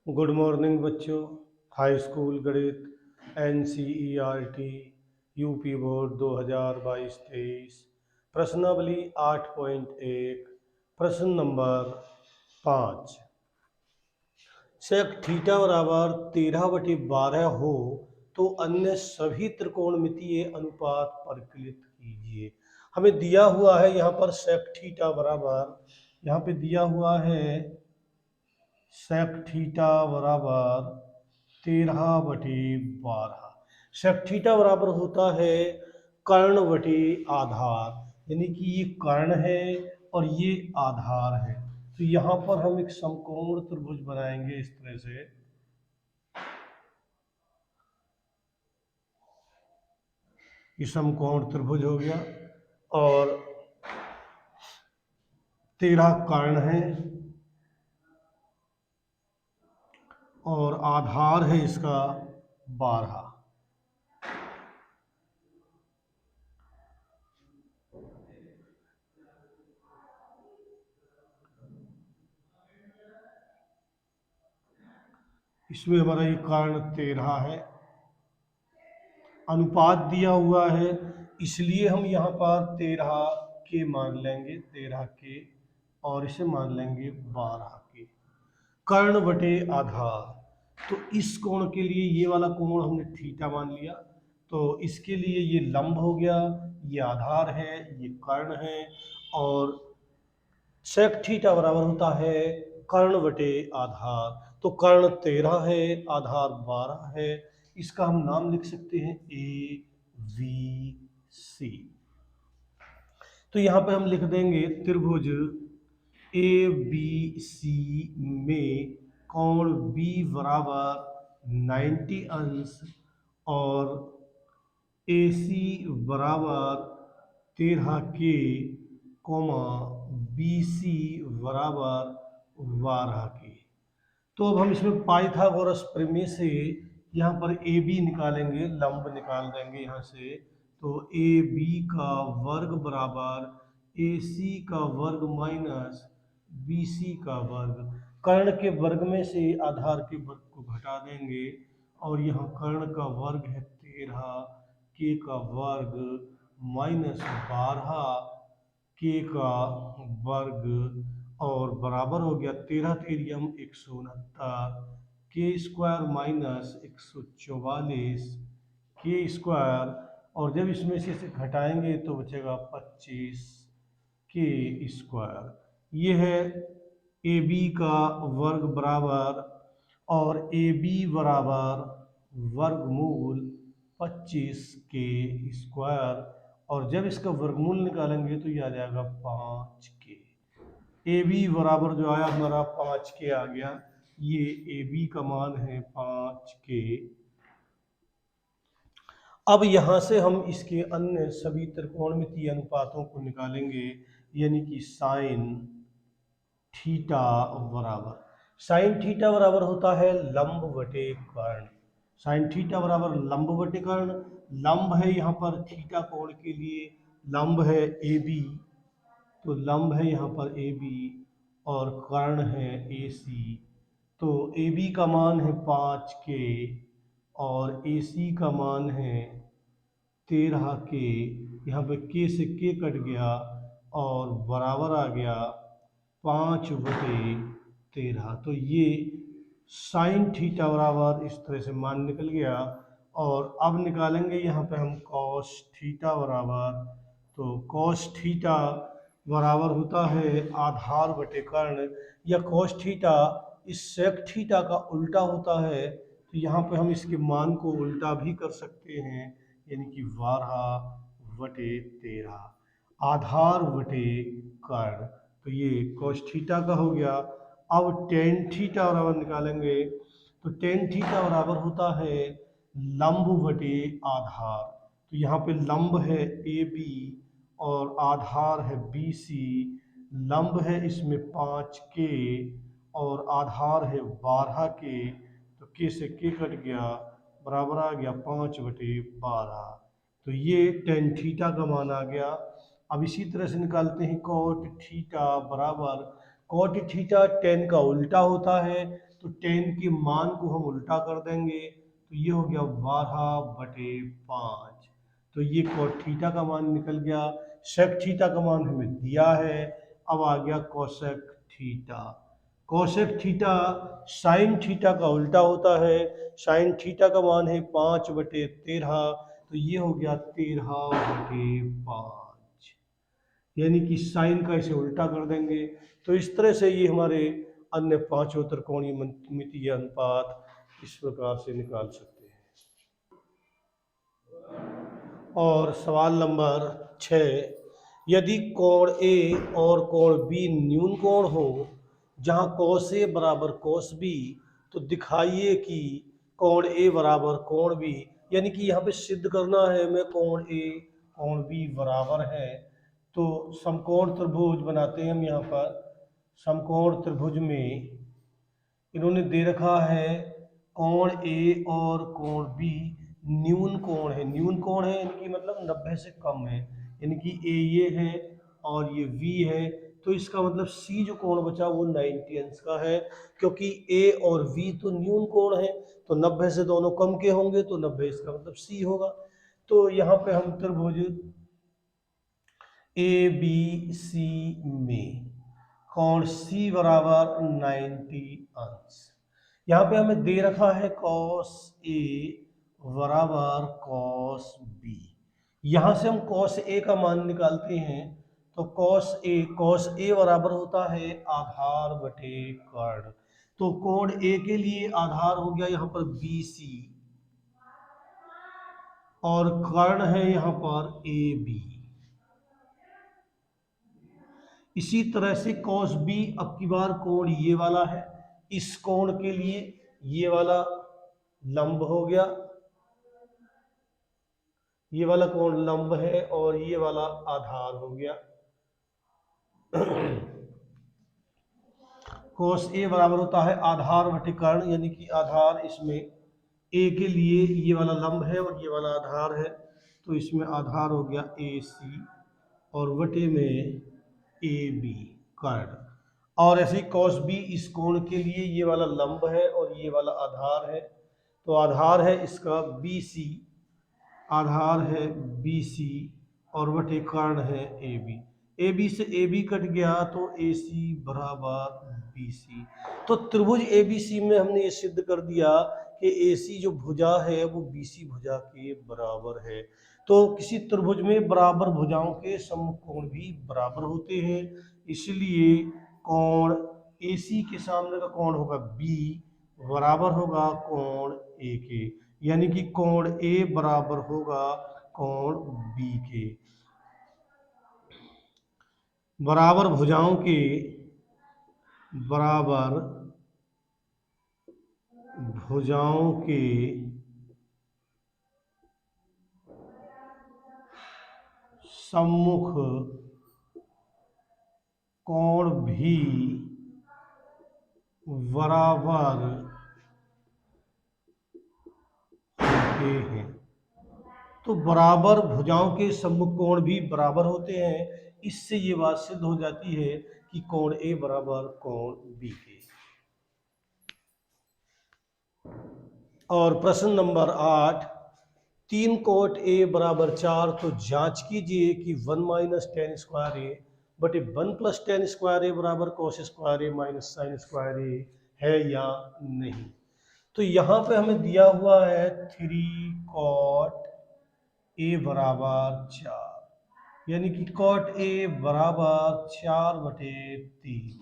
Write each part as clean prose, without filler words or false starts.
Good morning बच्चों। High school गणित NCERT UP board 2022-23 प्रश्नावली 8.1 प्रश्न नंबर 5। सेक थीटा बराबर 13/12 हो तो अन्य सभी त्रिकोणमितीय अनुपात परिकलित कीजिए। हमें दिया हुआ है यहाँ पर सेक थीटा बराबर, यहाँ पे दिया हुआ है सेक थीटा बराबर 13/12। सेक थीटा बराबर होता है कर्ण बटे आधार, यानी कि ये कर्ण है और ये आधार है। तो यहाँ पर हम एक समकोण त्रिभुज बनाएंगे इस तरह से। ये समकोण त्रिभुज हो गया और 13 कर्ण है और आधार है इसका 12। इसमें हमारा ये कर्ण 13 है, अनुपात दिया हुआ है इसलिए हम यहाँ पर 13 के मान लेंगे, 13 के, और इसे मान लेंगे 12 के। कर्ण बटे आधार, तो इस कोण के लिए ये वाला कोण हमने थीटा मान लिया, तो इसके लिए ये लंब हो गया, ये आधार है, ये कर्ण है, और सेक थीटा बराबर होता है कर्ण बटे आधार। तो कर्ण 13 है, आधार 12 है, इसका हम नाम लिख सकते हैं ABC। तो यहाँ पे हम लिख देंगे त्रिभुज ABC में कोण B बराबर 90 अंश और AC बराबर 13 के, BC बराबर 12 के। तो अब हम इसमें पाइथागोरस प्रमेय से यहाँ पर AB निकालेंगे, लंब निकाल देंगे यहाँ से। तो AB का वर्ग बराबर AC का वर्ग माइनस BC का वर्ग। कर्ण के वर्ग में से आधार के वर्ग को घटा देंगे और यहाँ कर्ण का वर्ग है 13, के का वर्ग माइनस 12 के का वर्ग, और बराबर हो गया 13 तेरियम 169 के स्क्वायर माइनस 144 के स्क्वायर, और जब इसमें से इसे घटाएंगे तो बचेगा 25 के स्क्वायर। ये है AB का वर्ग बराबर, और AB बराबर वर्गमूल 25 के स्क्वायर, और जब इसका वर्गमूल निकालेंगे तो ये आ जाएगा 5 के। AB बराबर जो आया हमारा 5 के आ गया, ये AB का मान है 5 के। अब यहाँ से हम इसके अन्य सभी त्रिकोणमितीय अनुपातों को निकालेंगे, यानी कि साइन थीटा बराबर, साइन थीटा बराबर होता है लंब बटे कर्ण। साइन थीटा बराबर लंब बटे कर्ण, लंब है यहाँ पर थीटा कोण के लिए, लंब है AB, तो लंब है यहाँ पर AB और कर्ण है AC। तो AB का मान है 5 के और AC का मान है 13 के। यहाँ पे के से के कट गया और बराबर आ गया 5/13। तो ये साइन थीटा बराबर इस तरह से मान निकल गया। और अब निकालेंगे यहाँ पे हम कॉस थीटा बराबर, तो कॉस थीटा बराबर होता है आधार बटे कर्ण, या कॉस थीटा इस सेक थीटा का उल्टा होता है, तो यहाँ पे हम इसके मान को उल्टा भी कर सकते हैं, यानी कि 12/13 आधार बटे कर्ण। तो ये कॉस थीटा का हो गया। अब टेन थीटा बराबर निकालेंगे, तो टेन थीटा बराबर होता है लंब बटे आधार। तो यहाँ पे लंब है AB और आधार है BC। लंब है इसमें 5 के और आधार है 12 के, तो के से के कट गया, बराबर आ गया 5/12। तो ये टेन थीटा का मान आ गया। अब इसी तरह से निकालते हैं कॉट थीटा बराबर, कॉट थीटा टेन का उल्टा होता है, तो 10 के मान को हम उल्टा कर देंगे, तो ये हो गया 12/5। तो ये cot थीटा का मान निकल गया। sec थीटा का मान हमें दिया है। अब आ गया cosec theta. cosec theta sin theta का उल्टा होता है। sin थीटा का मान है 5/13, तो ये हो गया 13/5, यानी कि साइन का इसे उल्टा कर देंगे। तो इस तरह से ये हमारे अन्य पांचों त्रिकोणीय मितीय अनुपात इस प्रकार से निकाल सकते हैं। और सवाल नंबर 6, यदि कोण ए और कोण बी न्यून कोण हो, जहां cos ए बराबर cos बी, तो दिखाइए कि कोण ए बराबर कोण बी, यानी कि यहाँ पे सिद्ध करना है हमें कोण ए कोण बी बराबर है। तो समकोण त्रिभुज बनाते हैं हम यहाँ पर। समकोण त्रिभुज में इन्होंने दे रखा है कोण ए और कोण बी न्यून कोण है। न्यून कोण है यानी कि मतलब 90 से कम है, यानी कि ए ये है और ये वी है। तो इसका मतलब सी जो कोण बचा वो 90 अंश का है, क्योंकि ए और वी तो न्यून कोण है, तो 90 से दोनों कम के होंगे, तो 90 इसका मतलब सी होगा। तो यहाँ पे हम त्रिभुज ए बी सी में कोण सी बराबर 90 अंश, यहाँ पे हमें दे रखा है cos ए बराबर cos बी। यहाँ से हम cos ए का मान निकालते हैं, तो cos ए बराबर होता है आधार बटे कर्ण। तो कोण ए के लिए आधार हो गया यहाँ पर बी सी, और कर्ण है यहाँ पर ए बी। इसी तरह से cos b अब की बार कोण ये वाला है, इस कोण के लिए ये वाला लंब हो गया, ये वाला कोण लंब है और ये वाला आधार हो गया। cos a बराबर होता है आधार बटे कर्ण, यानी कि आधार इसमें a के लिए ये वाला लंब है और ये वाला आधार है, तो इसमें आधार हो गया AC और बटे में AB कर्ण। और ऐसे ही cos b इस कोण के लिए ये वाला लंब है और ये वाला आधार है, तो आधार है इसका BC, आधार है BC और बटे कर्ण है AB। AB से AB कट गया तो AC बराबर BC। तो त्रिभुज ABC में हमने ये सिद्ध कर दिया कि AC जो भुजा है वो BC भुजा के बराबर है। तो किसी त्रिभुज में बराबर भुजाओं के समकोण भी बराबर होते हैं, इसलिए कोण AC के सामने का कोण होगा B बराबर होगा कोण A के, यानी कि कोण A बराबर होगा कोण B के। बराबर भुजाओं के सम्मुख कोण भी बराबर होते हैं। तो बराबर भुजाओं के सम्मुख कोण भी बराबर होते हैं, इससे ये बात सिद्ध हो जाती है कि कोण ए बराबर कोण बी के। और प्रश्न नंबर 8, 3 cot ए बराबर 4, तो जांच कीजिए कि 1 माइनस टेन स्क्वायर ए बटे 1 प्लस टेन स्क्वायर ए बराबर cos स्क्वायर ए माइनस साइन स्क्वायर ए है या नहीं। तो यहाँ पे हमें दिया हुआ है 3 cot ए बराबर 4, यानी कि cot ए बराबर 4/3।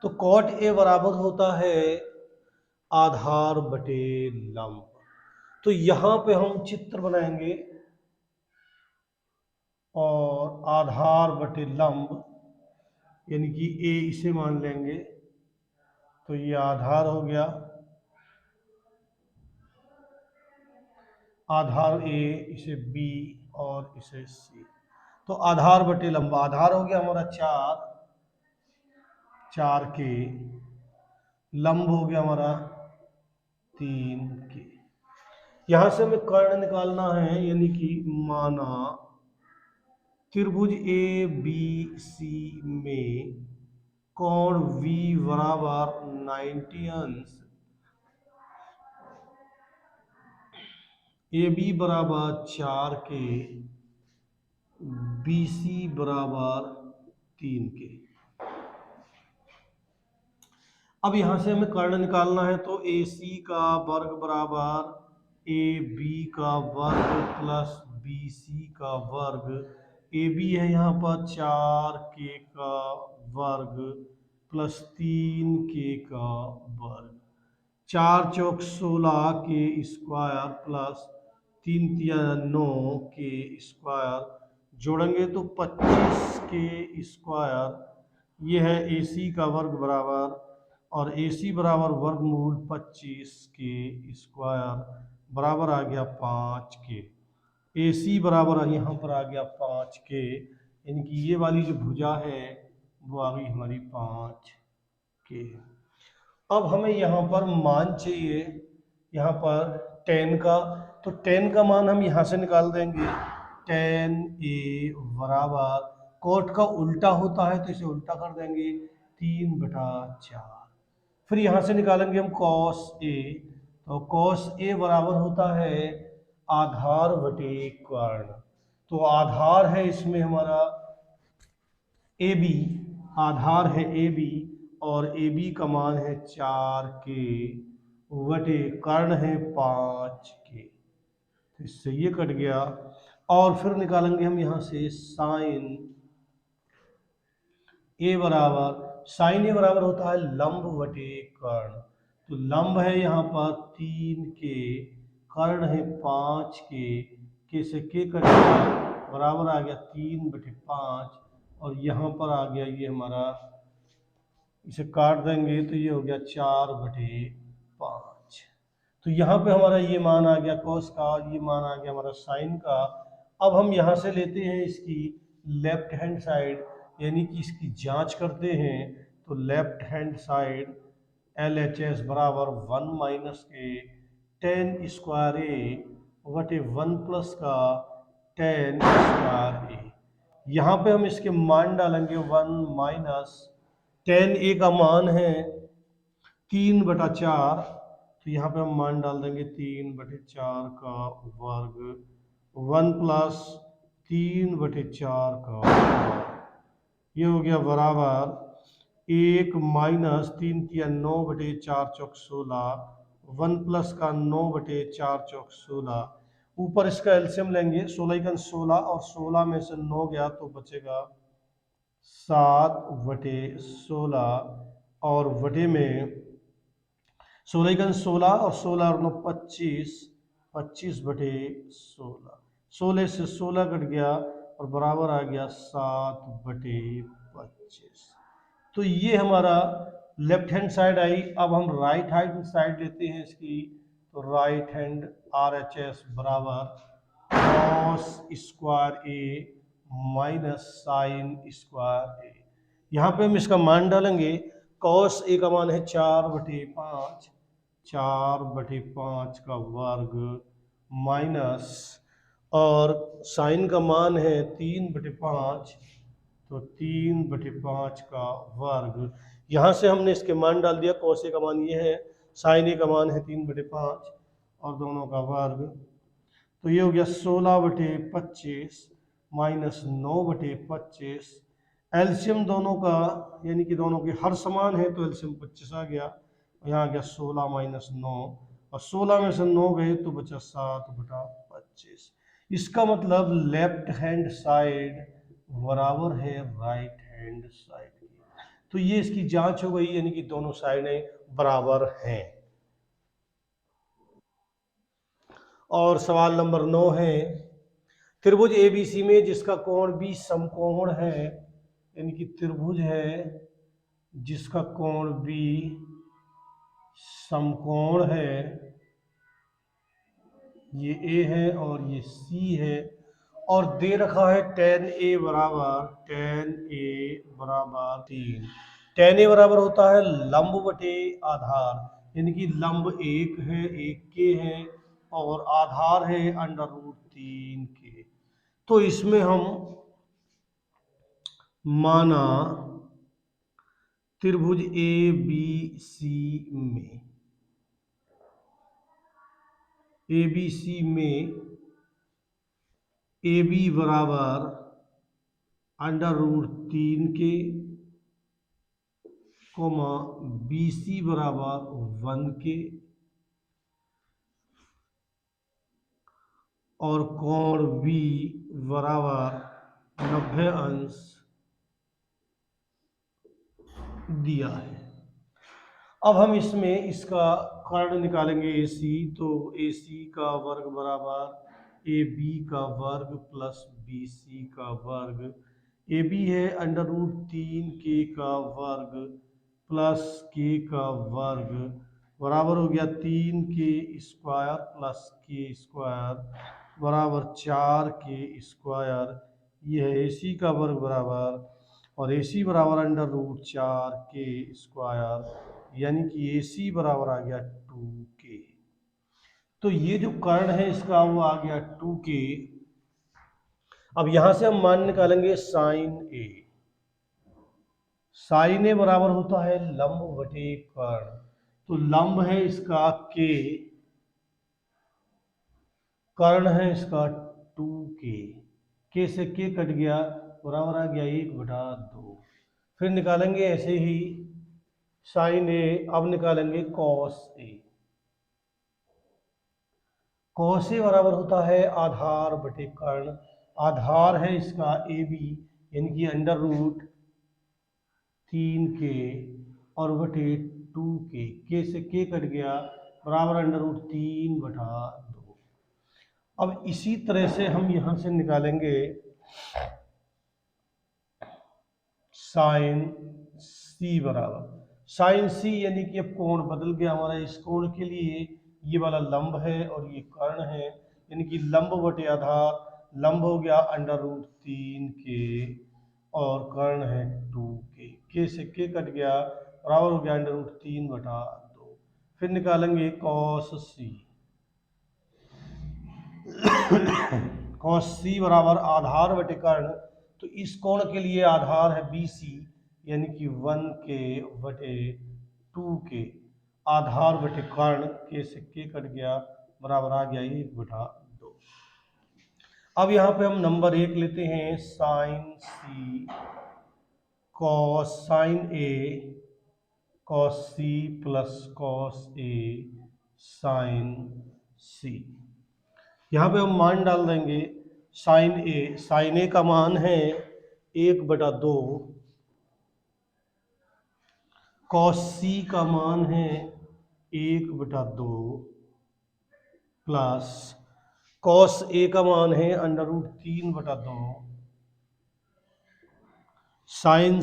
तो cot ए बराबर होता है आधार बटे लंब। तो यहाँ पे हम चित्र बनाएंगे और आधार बटे लंब, यानी कि ए इसे मान लेंगे, तो ये आधार हो गया, आधार ए, इसे बी और इसे सी। तो आधार बटे लंब, आधार हो गया हमारा 4 के, लंब हो गया हमारा 3 के। यहां से हमें कर्ण निकालना है, यानी कि माना त्रिभुज ए बी सी में कोण V बराबर 90 अंश ए बी बराबर 4 के, बी सी बराबर 3 के। अब यहाँ से हमें कर्ण निकालना है, तो ए सी का वर्ग बराबर ए बी का वर्ग प्लस बी सी का वर्ग। ए बी है यहाँ पर 4 के का वर्ग प्लस 3 के का वर्ग। 4 × 4 = 16 के स्क्वायर प्लस 3 × 9 के स्क्वायर, जोड़ेंगे तो 25 के स्क्वायर। ये है ए सी का वर्ग बराबर, और ए सी बराबर वर्गमूल 25 के स्क्वायर बराबर आ गया 5 के। ए सी बराबर यहाँ पर आ गया 5 के, यानी कि ये वाली जो भुजा है वो आ गई हमारी 5 के। अब हमें यहाँ पर मान चाहिए, यहाँ पर tan का, तो tan का मान हम यहाँ से निकाल देंगे। tan A बराबर, कोट का उल्टा होता है तो इसे उल्टा कर देंगे, 3/4। फिर यहाँ से निकालेंगे हम cos A, तो cos A बराबर होता है आधार बटे कर्ण। तो आधार है इसमें हमारा ए बी, आधार है ए बी, और ए बी का मान है 4 के बटे कर्ण है 5 के। तो इससे ये कट गया। और फिर निकालेंगे हम यहाँ से साइन ए बराबर, साइन ए बराबर होता है लंब बटे कर्ण। तो लंब है यहाँ पर 3 के, कर्ण है 5 के से के कट गया, बराबर आ गया 3/5। और यहाँ पर आ गया ये हमारा, इसे काट देंगे तो ये हो गया 4/5। तो यहाँ पे हमारा ये मान आ गया कॉस का, ये मान आ गया हमारा साइन का। अब हम यहाँ से लेते हैं इसकी लेफ्ट हैंड साइड, यानी कि इसकी जांच करते हैं। तो लेफ्ट हैंड साइड LHS बराबर 1 - के tan² A बटे 1 + का tan² A। यहाँ पे हम इसके मान डालेंगे। 1 - tan A का मान है 3/4, तो यहाँ पे हम मान डाल देंगे 3/4 का वर्ग, 1 + 3/4 का वर्ग। ये हो गया बराबर 1 - 3×9/4 × 16, 1 + का 9/4 × 16। ऊपर इसका एलसीएम लेंगे, 16 और 16 में से 9 गया तो बचेगा 7/16, और बटे में 16 और 16 और 9 25, 25/16। 16 से 16 कट गया और बराबर आ गया 7/25। तो ये हमारा लेफ्ट हैंड साइड आई। अब हम राइट हैंड साइड लेते हैं इसकी। तो राइट हैंड RHS बराबर cos² A - sin² A। यहाँ पे हम इसका मान डालेंगे। cos A का मान है 4/5, 4/5 का वर्ग माइनस, और साइन का मान है 3/5, तो 3/5 का वर्ग। यहाँ से हमने इसके मान डाल दिया। cos A का मान ये है, sin A का मान है 3/5 और दोनों का वर्ग। तो ये हो गया 16/25 माइनस 9/25। एलसीएम दोनों का, यानी कि दोनों के हर समान है तो एलसीएम 25 आ गया। यहाँ आ गया 16 - 9, और 16 में से 9 गए तो बचा 7/25। इसका मतलब लेफ्ट हैंड साइड बराबर है राइट हैंड साइड की। तो ये इसकी जांच हो गई, यानी कि दोनों साइडें बराबर हैं। और सवाल नंबर 9 है, त्रिभुज ABC में जिसका कोण B समकोण है, यानी कि त्रिभुज है जिसका कोण B समकोण है, ये A है और ये C है, और दे रखा है tan A बराबर 3। tan A बराबर होता है लंब बटे आधार, यानी कि लंब 1 है, 1 है, और आधार है √3 के। तो इसमें हम माना त्रिभुज ABC में ए बी सी में ए बी बराबर √3 कोमा बी सी बराबर 1 और कोण बी बराबर 90 दिया है। अब हम इसमें इसका कर्ण निकालेंगे ए सी, तो ए सी का वर्ग बराबर ए बी का वर्ग प्लस बी सी का वर्ग। ए बी है √3 का वर्ग प्लस के का वर्ग बराबर हो गया 3 प्लस के बराबर 4 ये है ए सी का वर्ग बराबर, और ए सी बराबर √4 यानी कि ए सी बराबर आ गया 2 तो ये जो कर्ण है इसका वो आ गया 2 अब यहां से हम मान निकालेंगे साइन ए बराबर होता है लंब बटे कर्ण। तो लंब है इसका कर्ण है इसका 2 से कट गया, बराबर आ गया 1/2। फिर निकालेंगे ऐसे ही साइन ए, अब निकालेंगे कॉस ए। कॉस ए बराबर होता है आधार बटे कर्ण। आधार है इसका ए बी यानी कि √3 और बटे 2 से कट गया, बराबर √3/2। अब इसी तरह से हम यहां से निकालेंगे साइन सी बराबर साइन सी, यानी कि अब कोण बदल गया हमारा। इस कोण के लिए ये वाला लंब है और ये कर्ण है, यानी कि लंब बटे आधार, लंब हो गया √3 और कर्ण है 2 से कट गया, बराबर हो गया √3/2। फिर निकालेंगे कॉस सी। कॉस सी बराबर आधार बटे कर्ण, तो इस कोण के लिए आधार है बी सी यानी कि 1 बटे 2 आधार बटे कर्ण से कट गया, बराबर आ गया 1/2। अब यहाँ पे हम नंबर 1 लेते हैं sign C cos C plus cos A sign सी। यहाँ पे हम मान डाल देंगे साइन ए का मान है 1/2, कॉस सी का मान है 1/2 प्लस कॉस ए का मान है √3/2, साइन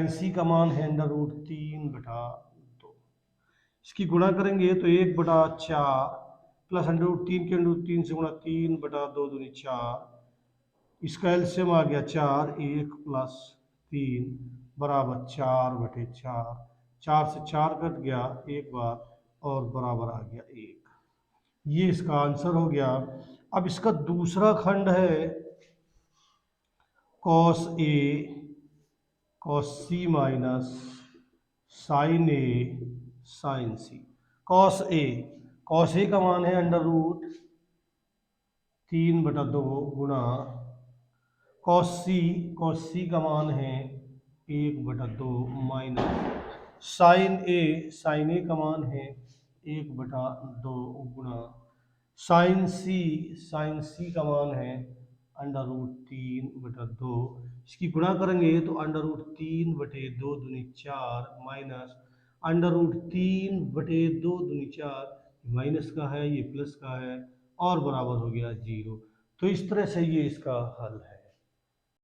सी का मान है √3/2। इसकी गुणा करेंगे तो 1/4 प्लस √3 से गुणा 3/2 दूनी 4, इसका एलसीएम आ गया 4, 1 प्लस 3 बराबर 4/4। 4 से 4 कट गया एक बार और बराबर आ गया 1। ये इसका आंसर हो गया। अब इसका दूसरा खंड है cos C minus sign A sign C. Cos A का मान है √3/2 गुणा कॉस सी का मान है 1/2 माइनस साइन ए का मान है 1/2 गुणा साइन सी का मान है √3/2। इसकी गुणा करेंगे तो √3/2 दूनी 4 माइनस √3/2 दूनी 4, माइनस का है ये प्लस का है और बराबर हो गया 0। तो इस तरह से ये इसका हल है।